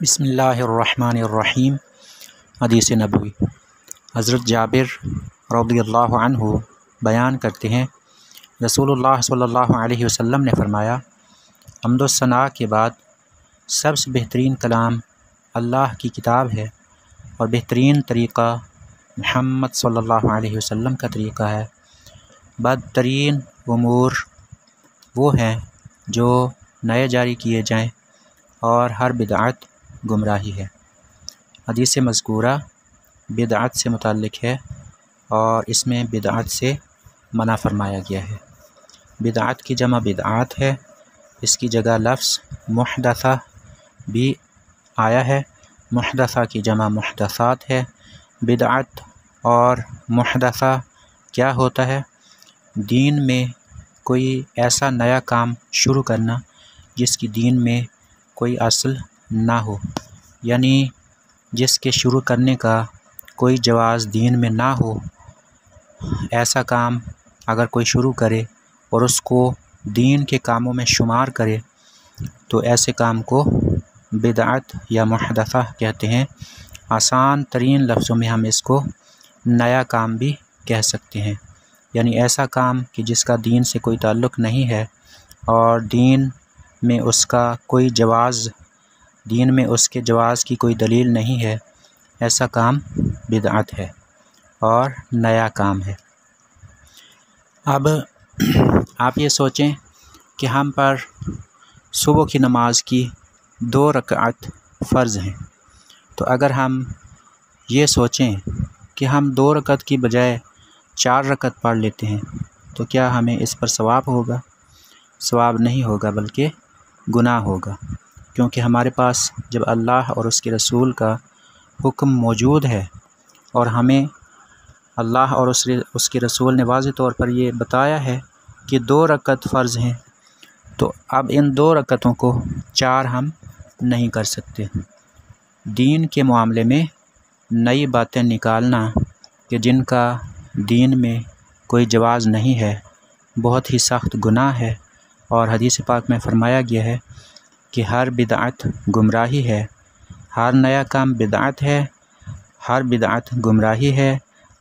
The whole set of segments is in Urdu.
بسم اللہ الرحمن الرحیم۔ حدیث نبوی۔ حضرت جابر رضی اللہ عنہ بیان کرتے ہیں، رسول اللہ صلی اللہ علیہ وسلم نے فرمایا، حمد و ثناء کے بعد سب سے بہترین کلام اللہ کی کتاب ہے اور بہترین طریقہ محمد صلی اللہ علیہ وسلم کا طریقہ ہے۔ بدترین امور وہ ہیں جو نئے جاری کیے جائیں اور ہر بدعت گمراہی ہے۔ حدیث مذکورہ بدعت سے متعلق ہے اور اس میں بدعت سے منع فرمایا گیا ہے۔ بدعت کی جمع بدعات ہے، اس کی جگہ لفظ محدثہ بھی آیا ہے، محدثہ کی جمع محدثات ہے۔ بدعت اور محدثہ کیا ہوتا ہے؟ دین میں کوئی ایسا نیا کام شروع کرنا جس کی دین میں کوئی اصل نہ ہو، یعنی جس کے شروع کرنے کا کوئی جواز دین میں نہ ہو۔ ایسا کام اگر کوئی شروع کرے اور اس کو دین کے کاموں میں شمار کرے تو ایسے کام کو بدعت یا محدثہ کہتے ہیں۔ آسان ترین لفظوں میں ہم اس کو نیا کام بھی کہہ سکتے ہیں، یعنی ایسا کام کہ جس کا دین سے کوئی تعلق نہیں ہے اور دین میں اس کا کوئی جواز، دین میں اس کے جواز کی کوئی دلیل نہیں ہے، ایسا کام بدعت ہے اور نیا کام ہے۔ اب آپ یہ سوچیں کہ ہم پر صبح کی نماز کی 2 رکعت فرض ہیں، تو اگر ہم یہ سوچیں کہ ہم 2 رکعت کی بجائے 4 رکعت پڑھ لیتے ہیں تو کیا ہمیں اس پر ثواب ہوگا؟ ثواب نہیں ہوگا بلکہ گناہ ہوگا، کیونکہ ہمارے پاس جب اللہ اور اس کے رسول کا حکم موجود ہے اور ہمیں اللہ اور اس کے رسول نے واضح طور پر یہ بتایا ہے کہ 2 رکعت فرض ہیں، تو اب ان 2 رکعتوں کو 4 ہم نہیں کر سکتے۔ دین کے معاملے میں نئی باتیں نکالنا کہ جن کا دین میں کوئی جواز نہیں ہے بہت ہی سخت گناہ ہے، اور حدیث پاک میں فرمایا گیا ہے کہ ہر بدعت گمراہی ہے، ہر نیا کام بدعت ہے، ہر بدعت گمراہی ہے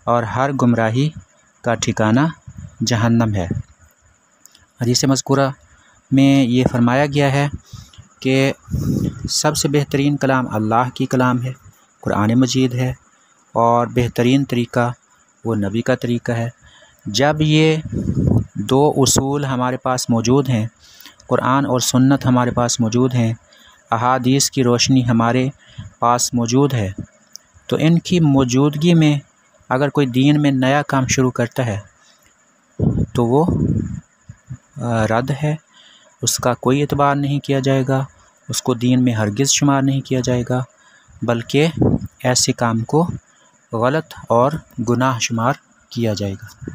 اور ہر گمراہی کا ٹھکانہ جہنم ہے۔ حدیث مذکورہ میں یہ فرمایا گیا ہے کہ سب سے بہترین کلام اللہ کی کلام ہے، قرآن مجید ہے، اور بہترین طریقہ وہ نبی کا طریقہ ہے۔ جب یہ 2 اصول ہمارے پاس موجود ہیں، قرآن اور سنت ہمارے پاس موجود ہیں، احادیث کی روشنی ہمارے پاس موجود ہے، تو ان کی موجودگی میں اگر کوئی دین میں نیا کام شروع کرتا ہے تو وہ رد ہے، اس کا کوئی اعتبار نہیں کیا جائے گا، اس کو دین میں ہرگز شمار نہیں کیا جائے گا، بلکہ ایسے کام کو غلط اور گناہ شمار کیا جائے گا۔